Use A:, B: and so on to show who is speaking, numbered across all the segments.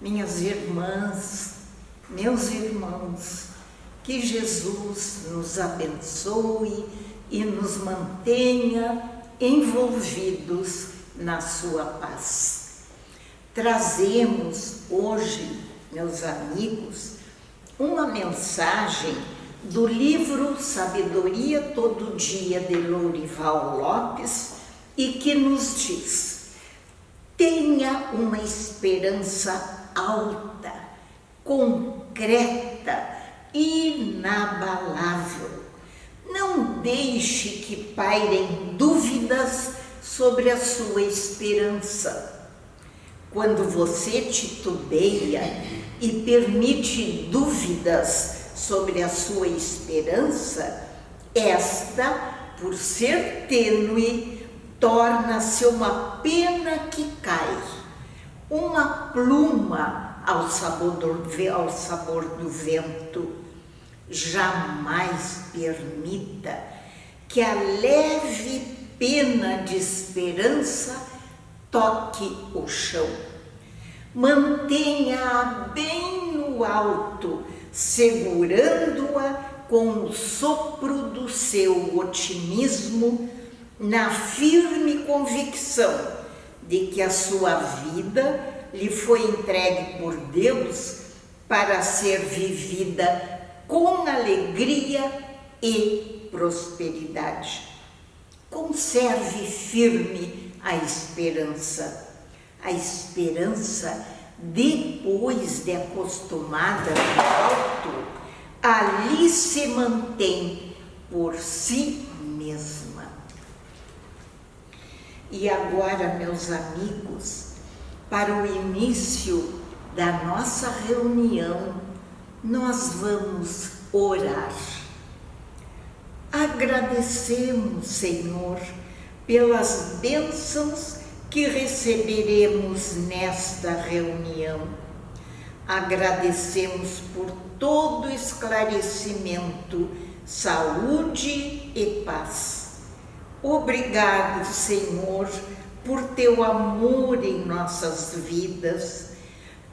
A: minhas irmãs, meus irmãos, que Jesus nos abençoe e nos mantenha envolvidos na sua paz. Trazemos hoje, meus amigos, uma mensagem do livro Sabedoria Todo Dia, de Lourival Lopes, e que nos diz: tenha uma esperança alta, concreta, inabalável. Não deixe que pairem dúvidas sobre a sua esperança. Quando você titubeia e permite dúvidas sobre a sua esperança, esta, por ser tênue, torna-se uma pena que cai, uma pluma ao sabor do vento. Jamais permita que a leve pena de esperança toque o chão. Mantenha-a bem no alto, segurando-a com o sopro do seu otimismo, na firme convicção de que a sua vida lhe foi entregue por Deus para ser vivida com alegria e prosperidade. Conserve firme a esperança. A esperança, depois de acostumada no alto, ali se mantém por si mesma. E agora, meus amigos, para o início da nossa reunião, nós vamos orar. Agradecemos, Senhor, pelas bênçãos que receberemos nesta reunião. Agradecemos por todo esclarecimento, saúde e paz. Obrigado, Senhor, por teu amor em nossas vidas,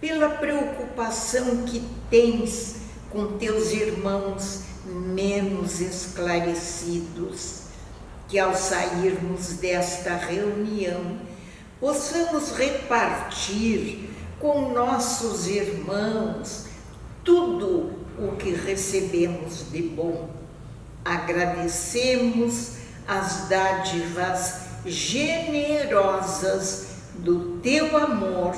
A: pela preocupação que tens com teus irmãos menos esclarecidos, que ao sairmos desta reunião possamos repartir com nossos irmãos tudo o que recebemos de bom. Agradecemos as dádivas generosas do teu amor.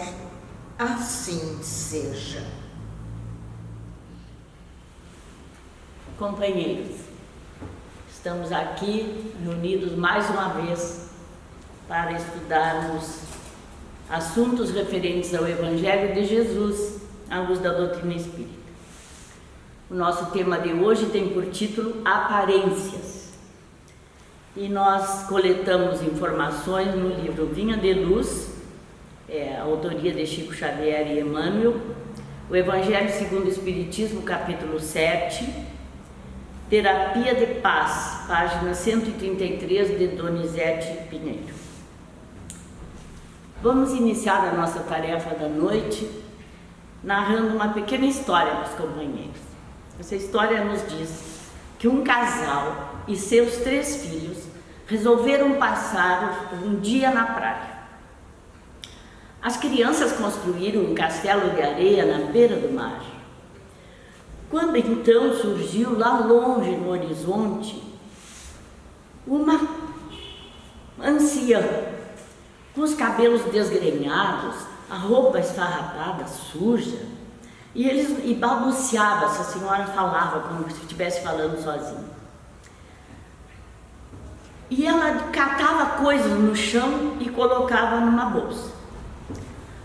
A: Assim seja.
B: Companheiros, estamos aqui reunidos mais uma vez para estudarmos assuntos referentes ao Evangelho de Jesus à luz da doutrina espírita. O nosso tema de hoje tem por título Aparências. E nós coletamos informações no livro Vinha de Luz, a autoria de Chico Xavier e Emmanuel, o Evangelho segundo o Espiritismo, capítulo 7, Terapia de Paz, página 133, de Donizete Pinheiro. Vamos iniciar a nossa tarefa da noite narrando uma pequena história, meus companheiros. Essa história nos diz que um casal e seus 3 filhos resolveram passar um dia na praia. As crianças construíram um castelo de areia na beira do mar. Quando então surgiu lá longe no horizonte uma anciã com os cabelos desgrenhados, a roupa esfarrapada, suja, e balbuciava. Essa senhora falava como se estivesse falando sozinha. E ela catava coisas no chão e colocava numa bolsa.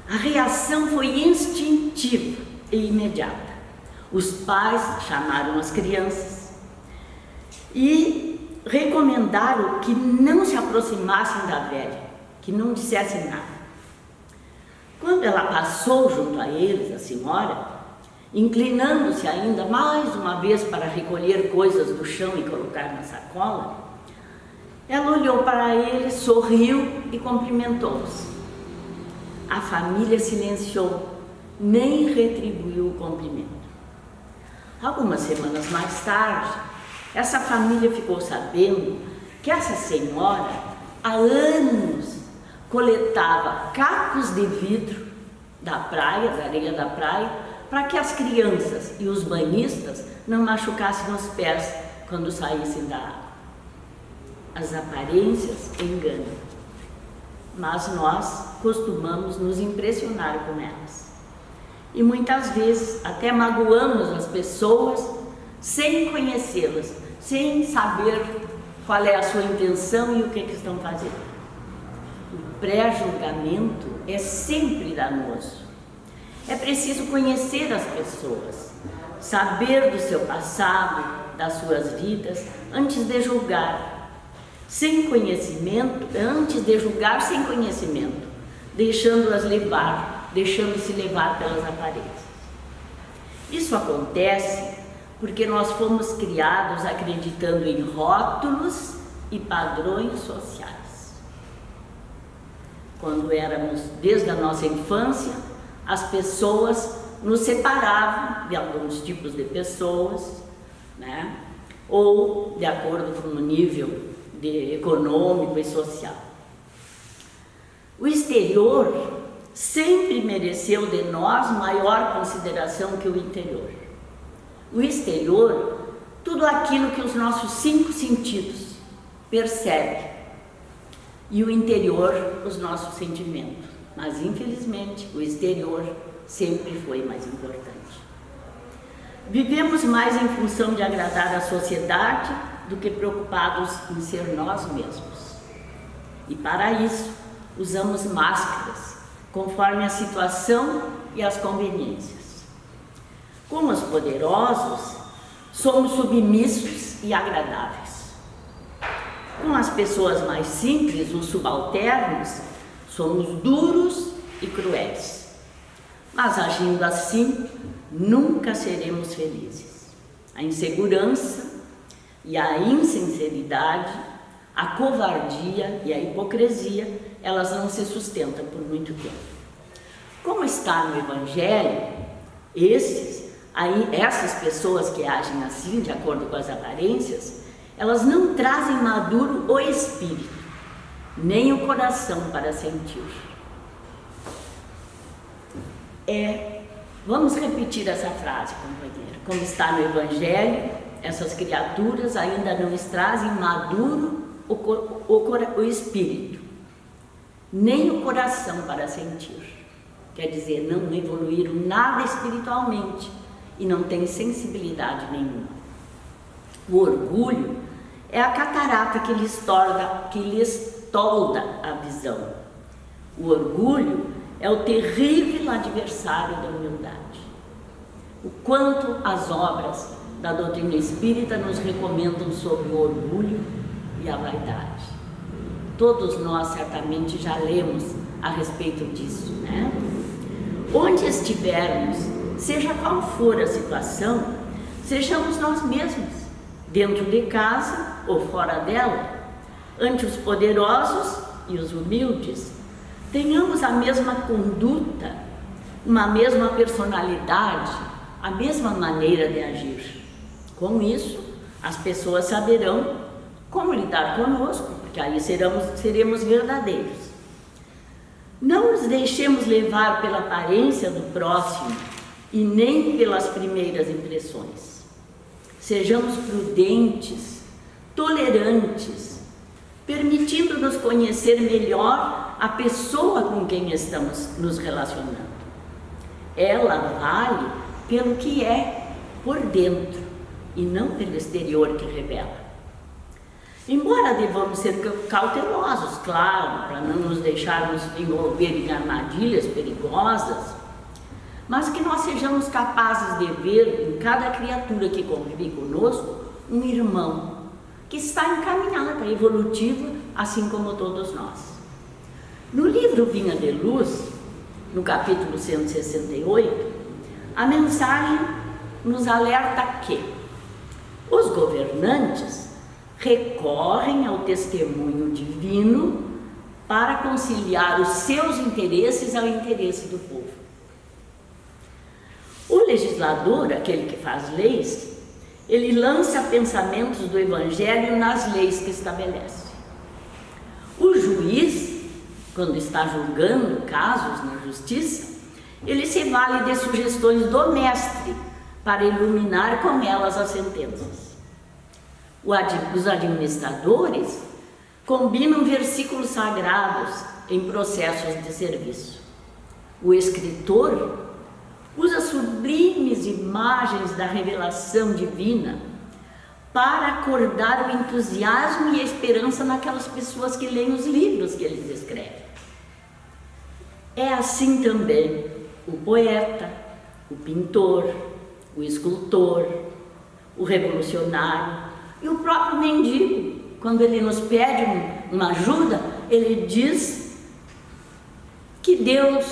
B: A reação foi instintiva e imediata. Os pais chamaram as crianças e recomendaram que não se aproximassem da velha, que não dissessem nada. Quando ela passou junto a eles, a senhora, inclinando-se ainda mais uma vez para recolher coisas do chão e colocar na sacola, ela olhou para eles, sorriu e cumprimentou-os. A família silenciou nem retribuiu o cumprimento. Algumas semanas mais tarde, essa família ficou sabendo que essa senhora, há anos, coletava cacos de vidro da praia, da areia da praia, para que as crianças e os banhistas não machucassem os pés quando saíssem da água. As aparências enganam, mas nós costumamos nos impressionar com elas. E muitas vezes até magoamos as pessoas sem conhecê-las, sem saber qual é a sua intenção e o que estão fazendo. O pré-julgamento é sempre danoso. É preciso conhecer as pessoas, saber do seu passado, das suas vidas, antes de julgar. Sem conhecimento, antes de julgar sem conhecimento, deixando-as levar, deixando-se levar pelas aparências. Isso acontece porque nós fomos criados acreditando em rótulos e padrões sociais. Quando éramos, desde a nossa infância, as pessoas nos separavam de alguns tipos de pessoas, né? Ou de acordo com o nível econômico e social. O exterior sempre mereceu de nós maior consideração que o interior. O exterior, tudo aquilo que os nossos 5 sentidos percebem, e o interior, os nossos sentimentos. Mas infelizmente o exterior sempre foi mais importante. Vivemos mais em função de agradar a sociedade do que preocupados em ser nós mesmos. E para isso, usamos máscaras, conforme a situação e as conveniências. Com os poderosos, somos submissos e agradáveis. Com as pessoas mais simples, os subalternos, somos duros e cruéis. Mas agindo assim, nunca seremos felizes. A insegurança e a insinceridade, a covardia e a hipocrisia, elas não se sustentam por muito tempo. Como está no Evangelho, essas pessoas que agem assim, de acordo com as aparências, elas não trazem maduro o espírito, nem o coração para sentir. Vamos repetir essa frase, companheira. Como está no Evangelho, essas criaturas ainda não trazem maduro o espírito, nem o coração para sentir. Quer dizer, não evoluíram nada espiritualmente e não têm sensibilidade nenhuma. O orgulho é a catarata que lhes tolda a visão. O orgulho é o terrível adversário da humildade. O quanto as obras da doutrina espírita nos recomendam sobre o orgulho e a vaidade. Todos nós certamente já lemos a respeito disso, né? Onde estivermos, seja qual for a situação, sejamos nós mesmos, dentro de casa ou fora dela, ante os poderosos e os humildes, tenhamos a mesma conduta, uma mesma personalidade, a mesma maneira de agir. Com isso, as pessoas saberão como lidar conosco, porque aí seremos verdadeiros. Não nos deixemos levar pela aparência do próximo e nem pelas primeiras impressões. Sejamos prudentes, tolerantes, permitindo-nos conhecer melhor a pessoa com quem estamos nos relacionando. Ela vale pelo que é por dentro e não pelo exterior que revela. Embora devamos ser cautelosos, claro, para não nos deixarmos envolver em armadilhas perigosas, mas que nós sejamos capazes de ver em cada criatura que convive conosco um irmão que está encaminhada, evolutiva, assim como todos nós. No livro Vinha de Luz, no capítulo 168, a mensagem nos alerta que os governantes recorrem ao testemunho divino para conciliar os seus interesses ao interesse do povo. legislador, aquele que faz leis, ele lança pensamentos do Evangelho nas leis que estabelece. O juiz, quando está julgando casos na justiça, ele se vale de sugestões do mestre para iluminar com elas as sentenças. Os administradores combinam versículos sagrados em processos de serviço. O escritor usa sublimes imagens da revelação divina para acordar o entusiasmo e a esperança naquelas pessoas que leem os livros que ele escreve. É assim também o poeta, o pintor, o escultor, o revolucionário e o próprio mendigo. Quando ele nos pede uma ajuda, ele diz que Deus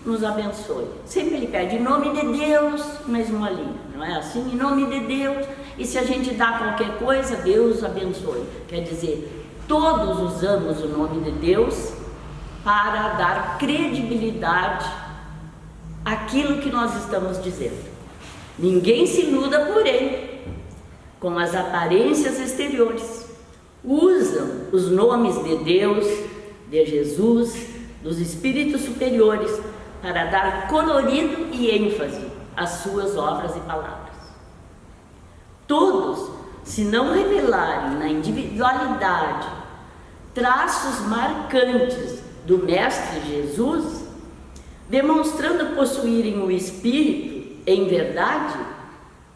B: nos abençoe. Sempre ele pede em nome de Deus, uma esmolinha, não é assim? Em nome de Deus. E se a gente dá qualquer coisa, Deus abençoe. Quer dizer, todos usamos o nome de Deus para dar credibilidade àquilo que nós estamos dizendo. Ninguém se iluda, porém, com as aparências exteriores. Usam os nomes de Deus, de Jesus, dos espíritos superiores, para dar colorido e ênfase às suas obras e palavras. Todos, se não revelarem na individualidade traços marcantes do Mestre Jesus, demonstrando possuírem o Espírito, em verdade,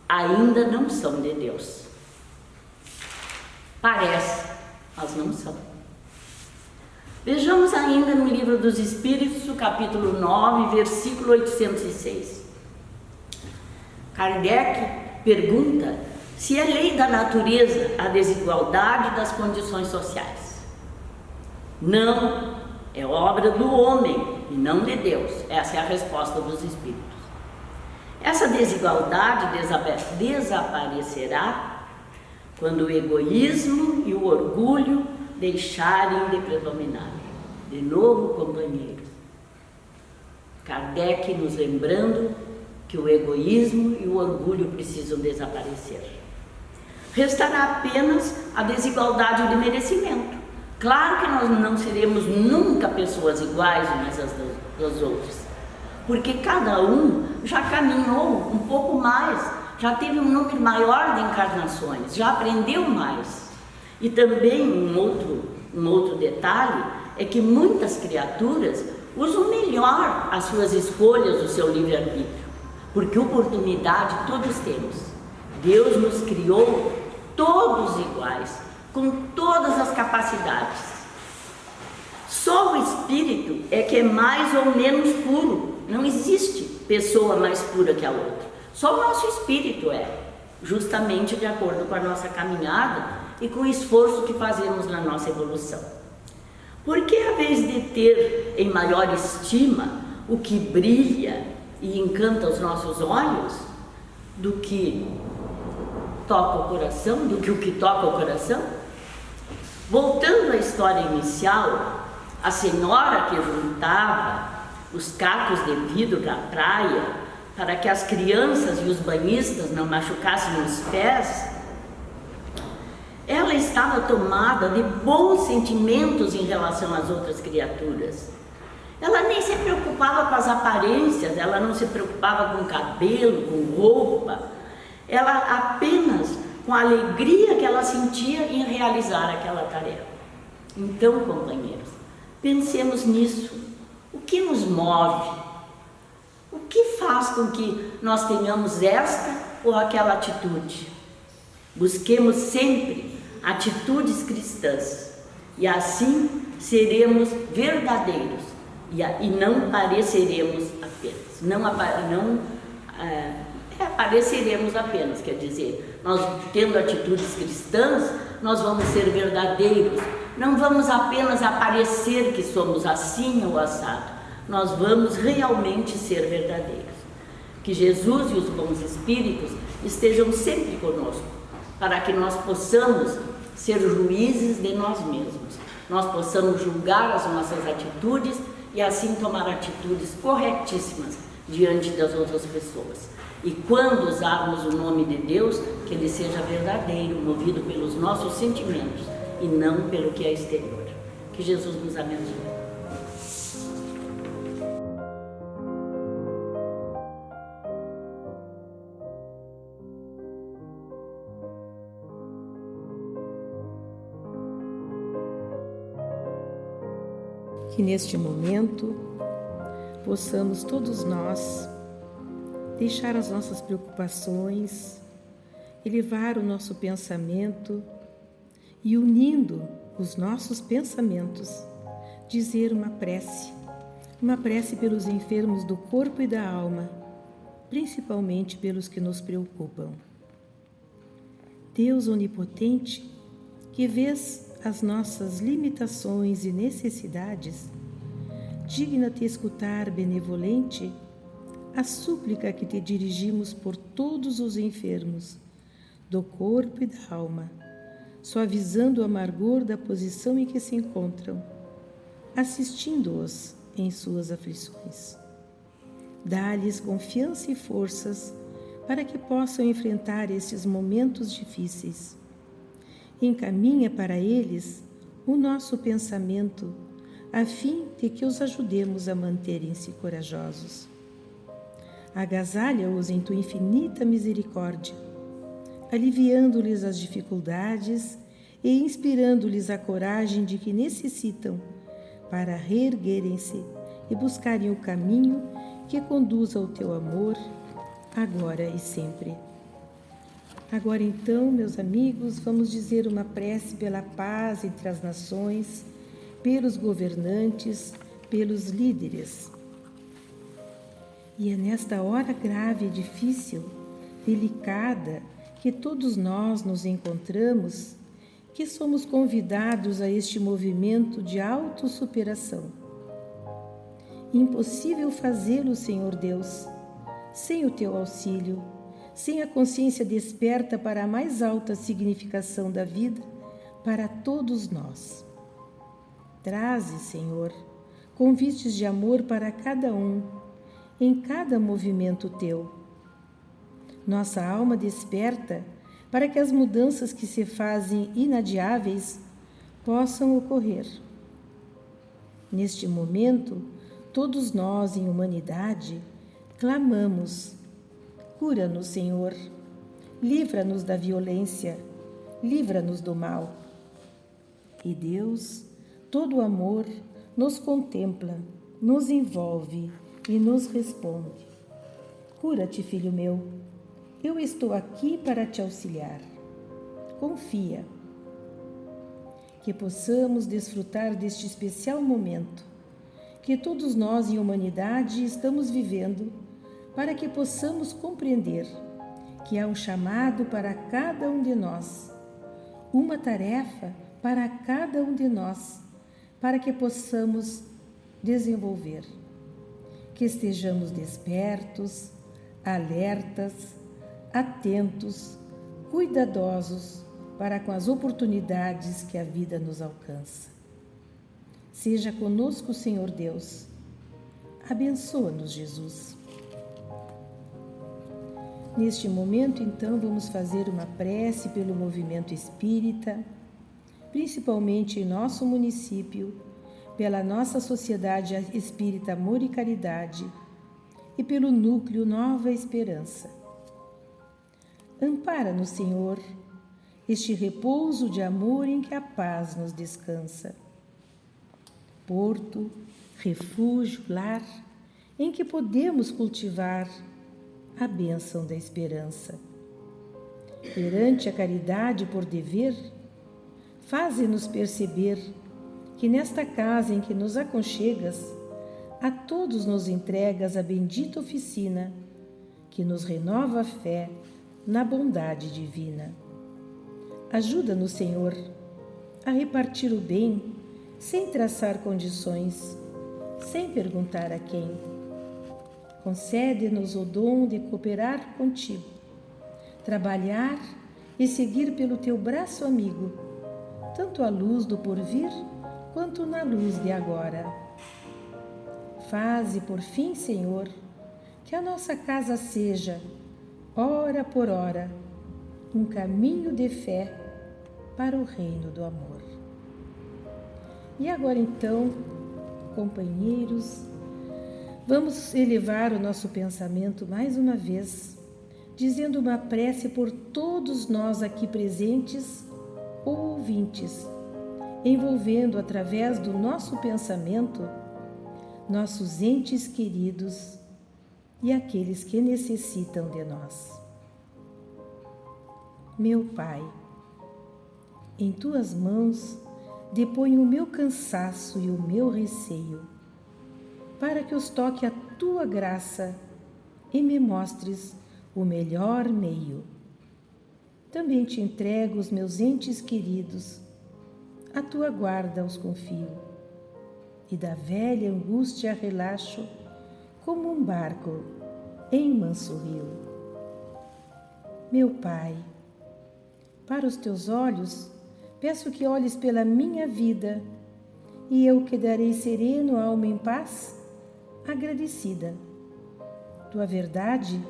B: ainda não são de Deus. Parece, mas não são. Vejamos ainda no Livro dos Espíritos, o capítulo 9, versículo 806. Kardec pergunta se é lei da natureza a desigualdade das condições sociais. Não, é obra do homem e não de Deus. Essa é a resposta dos Espíritos. Essa desigualdade desaparecerá quando o egoísmo e o orgulho deixarem de predominar. De novo, companheiros, Kardec nos lembrando que o egoísmo e o orgulho precisam desaparecer. Restará apenas a desigualdade de merecimento. Claro que nós não seremos nunca pessoas iguais umas das outras, porque cada um já caminhou um pouco mais, já teve um número maior de encarnações, já aprendeu mais. E também um outro detalhe é que muitas criaturas usam melhor as suas escolhas, o seu livre-arbítrio, porque oportunidade todos temos. Deus nos criou todos iguais, com todas as capacidades. Só o espírito é que é mais ou menos puro. Não existe pessoa mais pura que a outra. Só o nosso espírito é, justamente de acordo com a nossa caminhada e com o esforço que fazemos na nossa evolução. Porque, a vez de ter em maior estima o que brilha e encanta os nossos olhos, do que toca o coração, do que o que toca o coração? Voltando à história inicial, a senhora que juntava os cacos de vidro da praia para que as crianças e os banhistas não machucassem os pés, ela estava tomada de bons sentimentos em relação às outras criaturas. Ela nem se preocupava com as aparências, ela não se preocupava com cabelo, com roupa, ela apenas com a alegria que ela sentia em realizar aquela tarefa. Então, companheiros, pensemos nisso. O que nos move? O que faz com que nós tenhamos esta ou aquela atitude? Busquemos sempre atitudes cristãs e assim seremos verdadeiros e não pareceremos apenas. Pareceremos apenas, quer dizer, nós tendo atitudes cristãs, nós vamos ser verdadeiros, não vamos apenas aparecer que somos assim ou assado, nós vamos realmente ser verdadeiros. Que Jesus e os bons espíritos estejam sempre conosco, para que nós possamos ser juízes de nós mesmos, nós possamos julgar as nossas atitudes e assim tomar atitudes corretíssimas diante das outras pessoas. E quando usarmos o nome de Deus, que ele seja verdadeiro, movido pelos nossos sentimentos e não pelo que é exterior. Que Jesus nos abençoe.
C: Que neste momento possamos todos nós deixar as nossas preocupações, elevar o nosso pensamento e, unindo os nossos pensamentos, dizer uma prece pelos enfermos do corpo e da alma, principalmente pelos que nos preocupam. Deus onipotente, que vês as nossas limitações e necessidades, digna-te escutar, benevolente, a súplica que te dirigimos por todos os enfermos, do corpo e da alma, suavizando o amargor da posição em que se encontram, assistindo-os em suas aflições. Dá-lhes confiança e forças para que possam enfrentar esses momentos difíceis. Encaminha para eles o nosso pensamento, a fim de que os ajudemos a manterem-se corajosos. Agasalha-os em tua infinita misericórdia, aliviando-lhes as dificuldades e inspirando-lhes a coragem de que necessitam para reerguerem-se e buscarem o caminho que conduza ao teu amor, agora e sempre. Agora então, meus amigos, vamos dizer uma prece pela paz entre as nações, pelos governantes, pelos líderes. E é nesta hora grave e difícil, delicada, que todos nós nos encontramos, que somos convidados a este movimento de autossuperação. Impossível fazê-lo, Senhor Deus, sem o teu auxílio, sem a consciência desperta para a mais alta significação da vida para todos nós. Traze, Senhor, convites de amor para cada um, em cada movimento teu. Nossa alma desperta para que as mudanças que se fazem inadiáveis possam ocorrer. Neste momento, todos nós em humanidade clamamos: cura-nos, Senhor, livra-nos da violência, livra-nos do mal. E Deus, todo amor, nos contempla, nos envolve e nos responde: cura-te, filho meu, eu estou aqui para te auxiliar. Confia. Que possamos desfrutar deste especial momento que todos nós em humanidade estamos vivendo, para que possamos compreender que há um chamado para cada um de nós, uma tarefa para cada um de nós, para que possamos desenvolver. Que estejamos despertos, alertas, atentos, cuidadosos para com as oportunidades que a vida nos alcança. Seja conosco, Senhor Deus. Abençoa-nos, Jesus. Neste momento, então, vamos fazer uma prece pelo movimento espírita, principalmente em nosso município, pela nossa Sociedade Espírita Amor e Caridade e pelo Núcleo Nova Esperança. Ampara-nos, Senhor, este repouso de amor em que a paz nos descansa. Porto, refúgio, lar, em que podemos cultivar a bênção da esperança. Perante a caridade por dever, faze-nos perceber que nesta casa em que nos aconchegas, a todos nos entregas a bendita oficina que nos renova a fé na bondade divina. Ajuda-nos, Senhor, a repartir o bem sem traçar condições, sem perguntar a quem. Concede-nos o dom de cooperar contigo, trabalhar e seguir pelo teu braço amigo, tanto à luz do porvir quanto na luz de agora. Faze, por fim, Senhor, que a nossa casa seja, hora por hora, um caminho de fé para o reino do amor. E agora então, companheiros, vamos elevar o nosso pensamento mais uma vez, dizendo uma prece por todos nós aqui presentes ou ouvintes, envolvendo através do nosso pensamento nossos entes queridos e aqueles que necessitam de nós. Meu Pai, em Tuas mãos deponho o meu cansaço e o meu receio, para que os toque a Tua graça e me mostres o melhor meio. Também te entrego os meus entes queridos, a Tua guarda os confio, e da velha angústia relaxo, como um barco em manso rio. Meu Pai, para os Teus olhos, peço que olhes pela minha vida, e eu quedarei sereno, alma em paz, agradecida. Tua verdade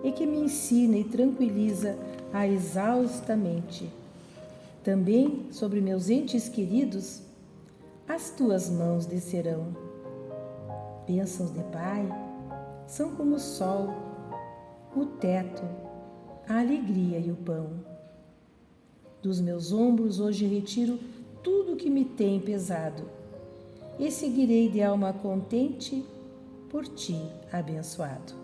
C: é que me ensina e tranquiliza a exausta mente. Também sobre meus entes queridos, as Tuas mãos descerão. Bênçãos de Pai são como o sol, o teto, a alegria e o pão. Dos meus ombros hoje retiro tudo que me tem pesado e seguirei de alma contente por Ti abençoado.